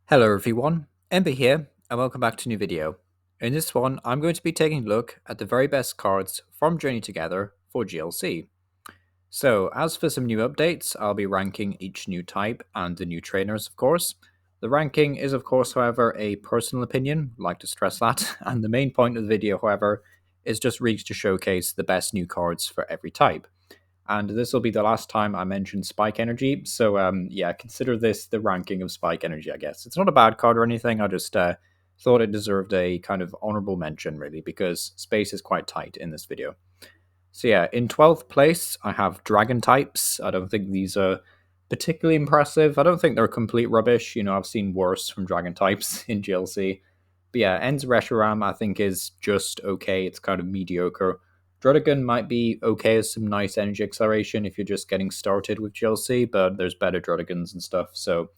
Hello everyone, Ember here, and welcome back to a new video. In this one, I'm going to be taking a look at the very best cards from Journey Together for GLC. So, as for some new updates, I'll be ranking each new type and the new trainers, of course. The ranking is, of course, however, a personal opinion, I'd like to stress that, and the main point of the video, however, is just really to showcase the best new cards for every type. And this will be the last time I mention Spike Energy. So yeah, consider this the ranking of Spike Energy, I guess. It's not a bad card or anything. I just thought it deserved a kind of honorable mention, really, because space is quite tight in this video. So yeah, in 12th place, I have Dragon types. I don't think these are particularly impressive. I don't think they're complete rubbish. You know, I've seen worse from Dragon types in GLC. But yeah, Ends Reshiram, I think, is just okay. It's kind of mediocre. Druddigon might be okay as some nice energy acceleration if you're just getting started with GLC, but there's better Druddigons and stuff. So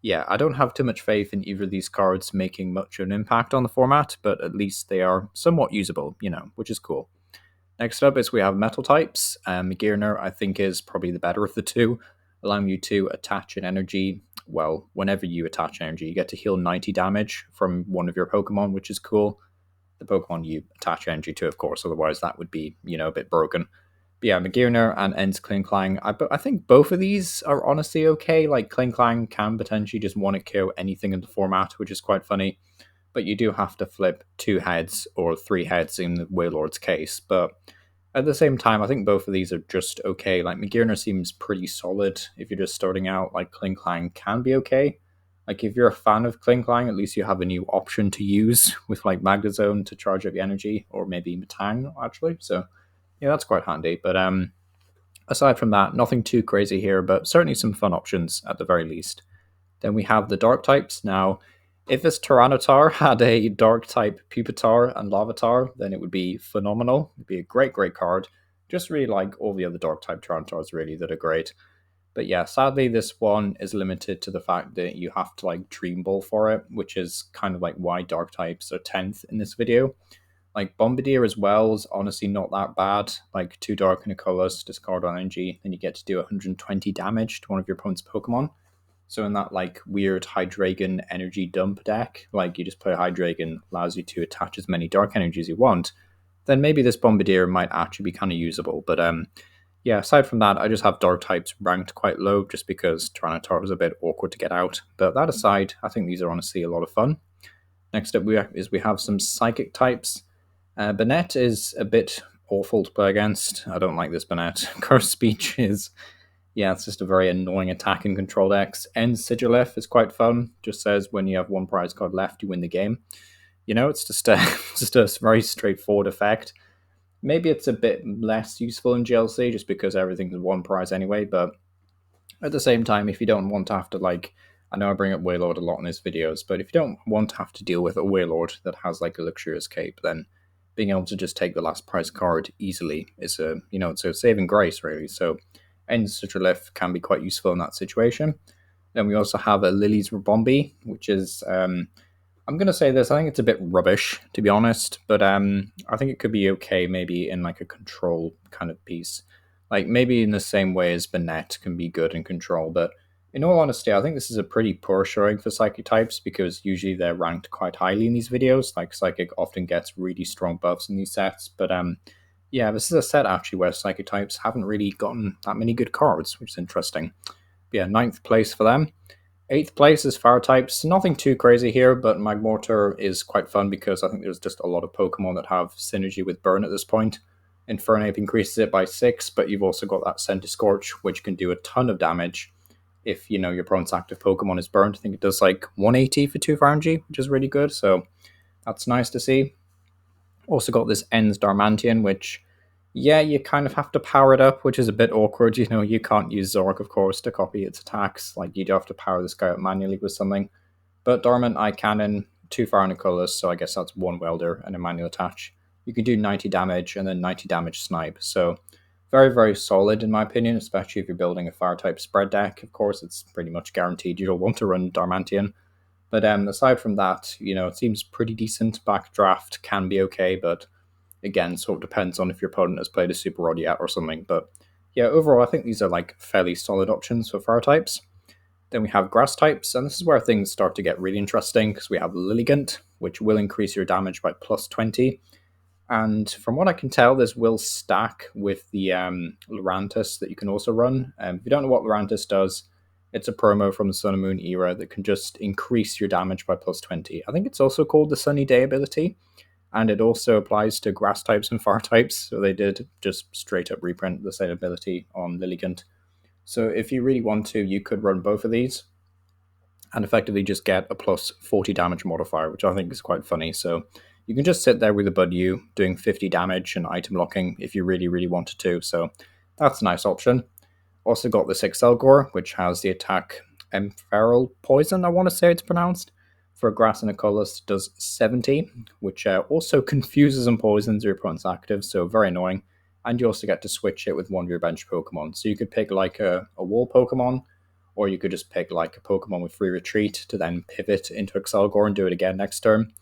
yeah, I don't have too much faith in either of these cards making much of an impact on the format, but at least they are somewhat usable, which is cool. Next up is we have Metal types. Gearner, I think, is probably the better of the two, allowing you to attach an energy. Well, whenever you attach energy, you get to heal 90 damage from one of your Pokemon, which is cool. The Pokemon you attach energy to, of course, otherwise that would be, a bit broken. But yeah, Magirner and Ends Klinklang, I think both of these are honestly okay. Like, Klinklang can potentially just want to kill anything in the format, which is quite funny. But you do have to flip 2 heads or 3 heads in the Wailord's case. But at the same time, I think both of these are just okay. Like, Magirner seems pretty solid if you're just starting out. Like, Klinklang can be okay. Like, if you're a fan of Klinklang, at least you have a new option to use with, like, Magnezone to charge up your energy, or maybe Metang, actually. So, yeah, that's quite handy. But aside from that, nothing too crazy here, but certainly some fun options at the very least. Then we have the Dark types. Now, if this Tyranitar had a Dark type Pupitar and Larvitar, then it would be phenomenal. It'd be a great, great card. Just really like all the other Dark type Tyranitars, really, that are great. But yeah, sadly, this one is limited to the fact that you have to like Dream Ball for it, which is kind of like why Dark types are 10th in this video. Like Bombardier as well is honestly not that bad. Like 2 Dark and a Colorless, discard on energy, then you get to do 120 damage to one of your opponent's Pokemon. So in that like weird Hydreigon energy dump deck, like you just play Hydreigon, allows you to attach as many Dark energies you want, then maybe this Bombardier might actually be kind of usable. But yeah, aside from that, I just have Dark types ranked quite low just because Tyranitar was a bit awkward to get out. But that aside, I think these are honestly a lot of fun. Next up we have some Psychic types. Banette is a bit awful to play against. I don't like this Banette. Curse Speech is, yeah, it's just a very annoying attack and control decks. End Sigilif is quite fun. Just says when you have one prize card left, you win the game. It's just just a very straightforward effect. Maybe it's a bit less useful in GLC just because everything's one prize anyway, but at the same time, if you don't want to have to, like, I know I bring up Wailord a lot in these videos, but if you don't want to have to deal with a Wailord that has like a luxurious cape, then being able to just take the last prize card easily is it's a saving grace, really. So End Sigilif can be quite useful in that situation. Then we also have a Lily's Rabombi, which is I'm gonna say this. I think it's a bit rubbish, to be honest, but I think it could be okay, maybe in like a control kind of piece, like maybe in the same way as Banette can be good in control. But in all honesty, I think this is a pretty poor showing for Psychic types because usually they're ranked quite highly in these videos. Like Psychic often gets really strong buffs in these sets, but yeah, this is a set actually where Psychic types haven't really gotten that many good cards, which is interesting. But yeah, 9th place for them. 8th place is Fire types. Nothing too crazy here, but Magmortar is quite fun because I think there's just a lot of Pokemon that have synergy with Burn at this point. Infernape increases it by 6, but you've also got that Centiskorch, which can do a ton of damage if, your opponent's active Pokemon is burned. I think it does like 180 for 2 fire energy, which is really good, so that's nice to see. Also got this Ends Darmanian, which, yeah, you kind of have to power it up, which is a bit awkward. You can't use Zork, of course, to copy its attacks. Like, you'd have to power this guy up manually with something. But Dormant, Eye Cannon, 2 fire and a Colorless, so I guess that's 1 Welder and a manual attach. You can do 90 damage and then 90 damage Snipe. So very, very solid in my opinion, especially if you're building a Fire-type spread deck. Of course, it's pretty much guaranteed you'll want to run Darmanian. But aside from that, it seems pretty decent. Backdraft can be okay, but again, sort of depends on if your opponent has played a Super Rod yet or something. But yeah, overall, I think these are like fairly solid options for Fire types. Then we have grass types, and this is where things start to get really interesting because we have Lilligant, which will increase your damage by plus 20. And from what I can tell, this will stack with the Lurantis that you can also run. If you don't know what Lurantis does, it's a promo from the Sun and Moon era that can just increase your damage by plus 20. I think it's also called the Sunny Day ability, and it also applies to grass types and fire types. So they did just straight up reprint the same ability on Lilligant. So if you really want to, you could run both of these and effectively just get a plus 40 damage modifier, which I think is quite funny. So you can just sit there with a Bud U doing 50 damage and item locking if you really, really wanted to. So that's a nice option. Also got this Excelgor, which has the attack Feral Poison, I want to say it's pronounced. For a grass and a colorless, does 70, which also confuses and poisons your opponent's active, so very annoying. And you also get to switch it with one of your bench Pokemon. So you could pick like a wall Pokemon, or you could just pick like a Pokemon with free retreat to then pivot into Excelgor and do it again next turn.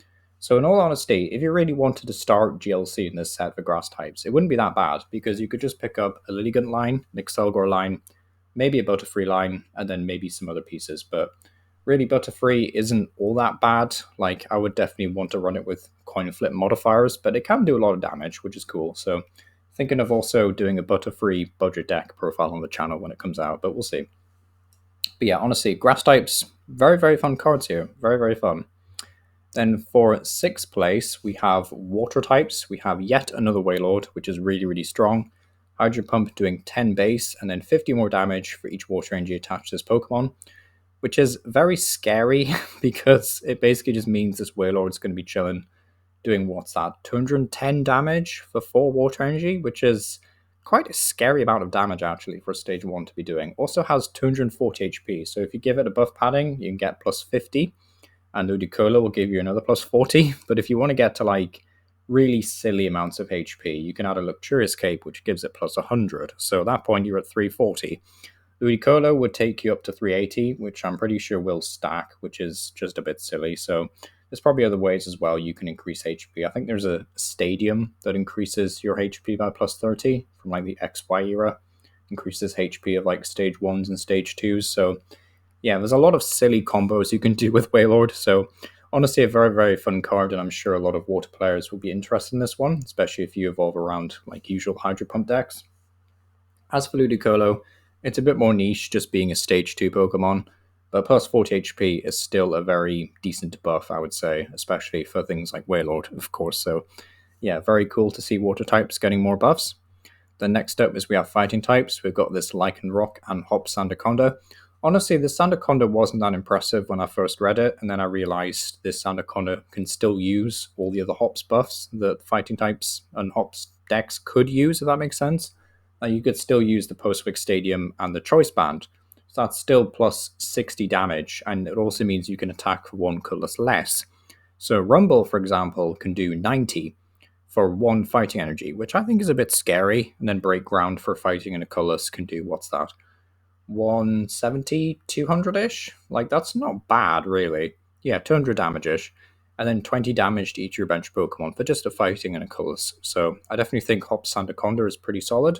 So in all honesty, if you really wanted to start GLC in this set for grass types, it wouldn't be that bad, because you could just pick up a Lilligant line, an Excelgor line, maybe a Butterfree line, and then maybe some other pieces. But really, Butterfree isn't all that bad. Like, I would definitely want to run it with coin flip modifiers, but it can do a lot of damage, which is cool. So thinking of also doing a Butterfree budget deck profile on the channel when it comes out, but we'll see. But yeah, honestly, grass types, very, very fun cards here. Very, very fun. Then for 6th place, we have water types. We have yet another Wailord, which is really, really strong. Hydro Pump doing 10 base and then 50 more damage for each water energy attached to this Pokemon, which is very scary because it basically just means this Wailord's going to be chilling, doing what's that, 210 damage for 4 water energy, which is quite a scary amount of damage actually for stage 1 to be doing. Also has 240 HP, so if you give it a buff padding, you can get plus 50. And Ludicolo will give you another plus 40. But if you want to get to like really silly amounts of HP, you can add a Luxurious Cape, which gives it plus 100. So at that point, you're at 340. Ludicolo would take you up to 380, which I'm pretty sure will stack, which is just a bit silly. So there's probably other ways as well you can increase HP. I think there's a stadium that increases your HP by plus 30 from like the XY era. Increases HP of like stage 1s and stage 2s. So yeah, there's a lot of silly combos you can do with Wailord, so honestly a very, very fun card, and I'm sure a lot of water players will be interested in this one, especially if you evolve around like usual Hydro Pump decks. As for Ludicolo, it's a bit more niche, just being a stage 2 Pokemon, but plus 40 HP is still a very decent buff, I would say, especially for things like Wailord, of course. So yeah, very cool to see water types getting more buffs. Then next up is we have fighting types. We've got this Lycanroc and Hop Sandaconda. Honestly, the Sandaconda wasn't that impressive when I first read it, and then I realized this Sandaconda can still use all the other Hops buffs that fighting types and Hops decks could use, if that makes sense. You could still use the Postwick Stadium and the Choice Band, so that's still plus 60 damage, and it also means you can attack for 1 colorless less. So Rumble, for example, can do 90 for 1 fighting energy, which I think is a bit scary, and then Break Ground for fighting and a colorless can do, what's that? 170, 200-ish? Like, that's not bad, really. Yeah, 200 damage-ish. And then 20 damage to each of your bench Pokemon for just a fighting and a colorless. So I definitely think Hop Sandaconda is pretty solid.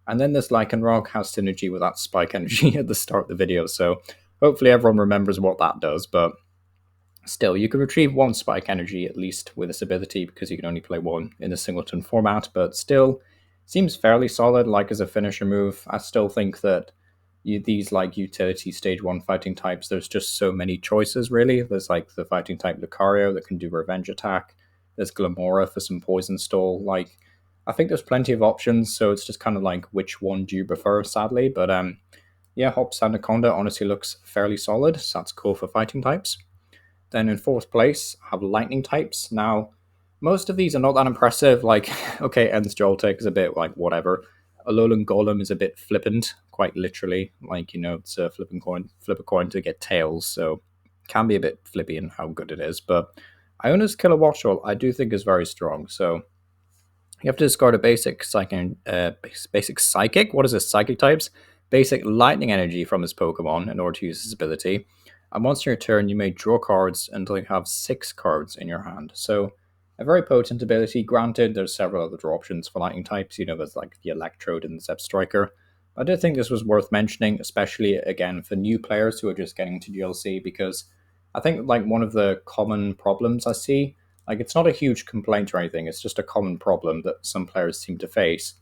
And then this Lycanroc has synergy with that Spike Energy at the start of the video, so hopefully everyone remembers what that does, but still, you can retrieve 1 Spike Energy at least with this ability, because you can only play 1 in a singleton format, but still seems fairly solid, like as a finisher move. I still think that these like utility stage 1 fighting types, there's just so many choices really. There's like the fighting type Lucario that can do revenge attack. There's Glamora for some poison stall. Like, I think there's plenty of options, so it's just kind of like which one do you prefer, sadly. But yeah, Hop Sandaconda honestly looks fairly solid, so that's cool for fighting types. Then in 4th place, I have lightning types. Now, most of these are not that impressive. Like, okay, Ends Joltik is a bit like whatever. Alolan Golem is a bit flippant, quite literally. Like, you know, it's a flip a coin to get tails, so can be a bit flippy in how good it is. But Iona's Killer Watchful I do think is very strong, so you have to discard a basic psychic. What is this? Psychic types? Basic lightning energy from this Pokemon in order to use this ability. And once in your turn, you may draw cards until you have 6 cards in your hand. So a very potent ability. Granted, there's several other draw options for lightning types. You know, there's like the Electrode and the Zepstriker. I did think this was worth mentioning, especially again for new players who are just getting into GLC, because I think like one of the common problems I see, like it's not a huge complaint or anything, it's just a common problem that some players seem to face.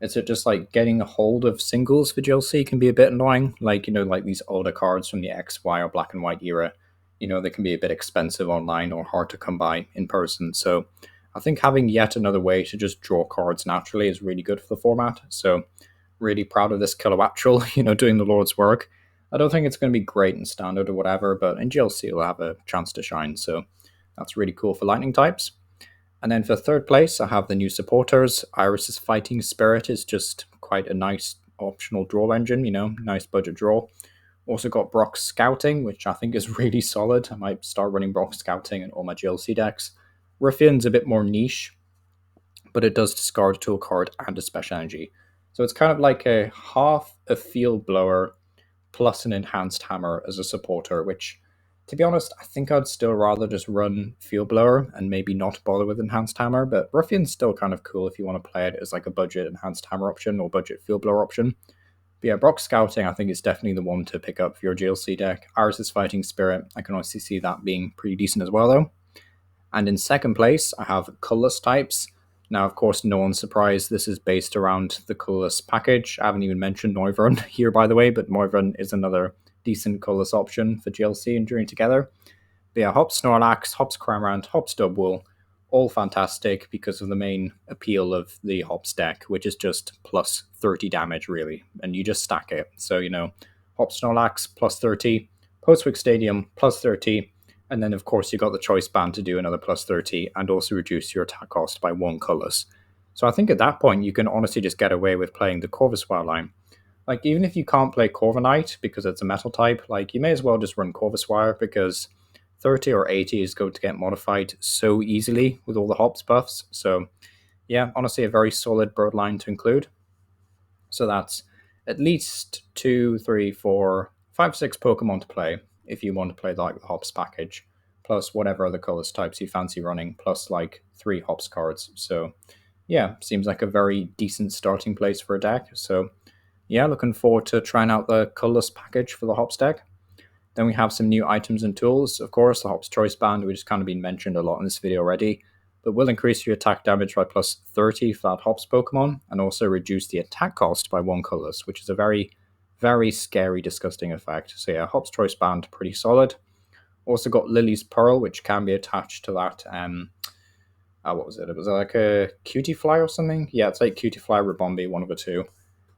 Is it just like getting a hold of singles for GLC can be a bit annoying? Like, like these older cards from the X, Y, or black and white era, they can be a bit expensive online or hard to come by in person. So I think having yet another way to just draw cards naturally is really good for the format. So really proud of this Kilowattral, doing the Lord's work. I don't think it's going to be great in standard or whatever, but in GLC it'll have a chance to shine. So that's really cool for lightning types. And then for third place, I have the new supporters. Iris's Fighting Spirit is just quite a nice optional draw engine, nice budget draw. Also got Brock's Scouting, which I think is really solid. I might start running Brock's Scouting in all my GLC decks. Ruffian's a bit more niche, but it does discard a tool card and a special energy. So it's kind of like a half a field blower plus an enhanced hammer as a supporter, which, to be honest, I think I'd still rather just run field blower and maybe not bother with enhanced hammer. But Ruffian's still kind of cool if you want to play it as like a budget enhanced hammer option or budget field blower option. But yeah, Brock Scouting I think is definitely the one to pick up for your GLC deck. Iris's Fighting Spirit, I can honestly see that being pretty decent as well though. And in second place, I have Colorless types. Now, of course, no one's surprised this is based around the Colorless package. I haven't even mentioned Noivern here, by the way, but Noivern is another decent Colorless option for GLC and Journey Together. But yeah, Hops Snorlax, Hops Cramorant, Hops Dubwool, all fantastic because of the main appeal of the Hops deck, which is just plus 30 damage, really, and you just stack it. So, Hops Snorlax plus 30, Postwick Stadium plus 30, and then, of course, you got the choice band to do another plus 30 and also reduce your attack cost by one colors. So I think at that point, you can honestly just get away with playing the Corvuswire line. Like, even if you can't play Corviknight because it's a metal type, like, you may as well just run Corvuswire because 30 or 80 is going to get modified so easily with all the hops buffs. So, yeah, honestly, a very solid bird line to include. So that's at least 2, 3, 4, 5, 6 Pokemon to play if you want to play like the hops package, plus whatever other colors types you fancy running, plus like 3 hops cards. So, yeah, seems like a very decent starting place for a deck. So, yeah, looking forward to trying out the colorless package for the hops deck. Then we have some new items and tools. Of course, the Hops Choice Band, which has kind of been mentioned a lot in this video already, but will increase your attack damage by plus 30 for that Hops Pokemon, and also reduce the attack cost by 1 colors, which is a very, very scary, disgusting effect. So yeah, Hops Choice Band, pretty solid. Also got Lily's Pearl, which can be attached to that, what was it? It was like a Cutie Fly or something? Yeah, it's like Cutie Fly or Ribombee, one of the two.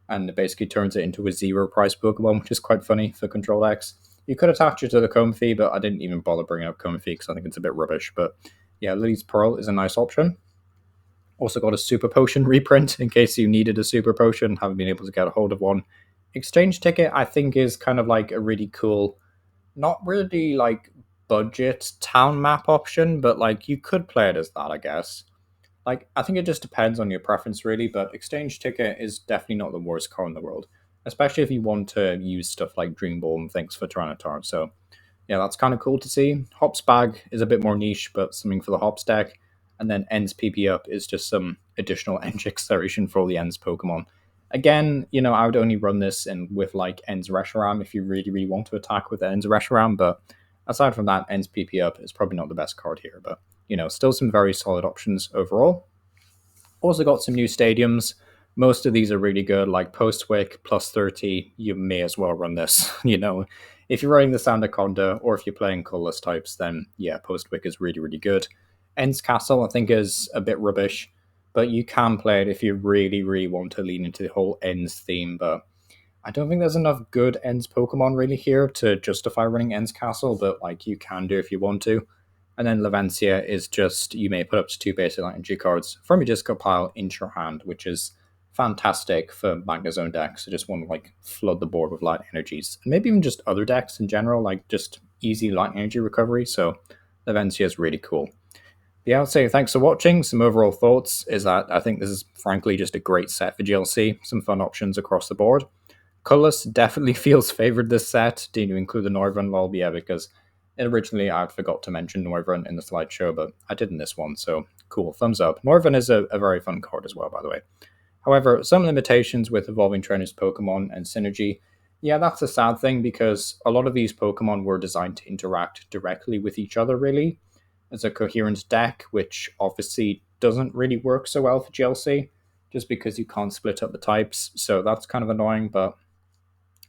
And it basically turns it into a 0 price Pokemon, which is quite funny for control decks. You could attach it to the Comfey, but I didn't even bother bringing up Comfey because I think it's a bit rubbish. But yeah, Lily's Pearl is a nice option. Also got a Super Potion reprint in case you needed a Super Potion, haven't been able to get a hold of one. Exchange Ticket, I think, is kind of like a really cool, not really like budget town map option, but like you could play it as that, I guess. Like, I think it just depends on your preference, really, but Exchange Ticket is definitely not the worst card in the world, especially if you want to use stuff like Dream Ball and things for Tyranitar. So, yeah, that's kind of cool to see. Hops Bag is a bit more niche, but something for the Hops deck. And then Ends PP Up is just some additional Enge acceleration for all the Ends Pokemon. Again, I would only run this in with like Ends Reshiram if you really, really want to attack with Ends Reshiram, but aside from that, Ends PP Up is probably not the best card here, but still some very solid options overall. Also got some new stadiums. Most of these are really good, like Postwick plus 30. You may as well run this. If you're running the Sandaconda or if you're playing colorless types, then yeah, Postwick is really, really good. Ends Castle, I think, is a bit rubbish, but you can play it if you really, really want to lean into the whole Ends theme. But I don't think there's enough good Ends Pokemon really here to justify running Ends Castle, but like you can do if you want to. And then Levancia is just, you may put up to 2 basic Light Energy cards from your discard pile into your hand, which is fantastic for Magnezone decks. I just want to like flood the board with Light Energies. And maybe even just other decks in general, like just easy Light Energy recovery. So Levancia is really cool. Yeah, I'd say thanks for watching. Some overall thoughts is that I think this is frankly just a great set for GLC. Some fun options across the board. Colorless definitely feels favored this set. Did you include the Noivern lol? Yeah, because originally I forgot to mention Noivern in the slideshow, but I did in this one, so cool, thumbs up. Noivern is a very fun card as well, by the way. However, some limitations with evolving trainers Pokemon and synergy, yeah, that's a sad thing because a lot of these Pokemon were designed to interact directly with each other, really, as a coherent deck, which obviously doesn't really work so well for GLC, just because you can't split up the types, so that's kind of annoying, but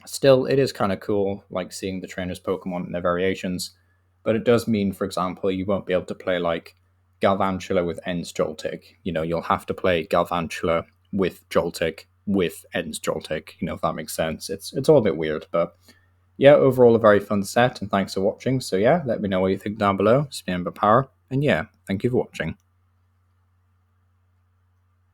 still, it is kind of cool, like seeing the trainers Pokemon and their variations. But it does mean, for example, you won't be able to play like Galvantula with Ends Joltik. You'll have to play Galvantula with Joltik with Ends Joltik. If that makes sense. It's all a bit weird, but yeah, overall a very fun set. And thanks for watching. So yeah, let me know what you think down below. It's been Ember Power, and yeah, thank you for watching.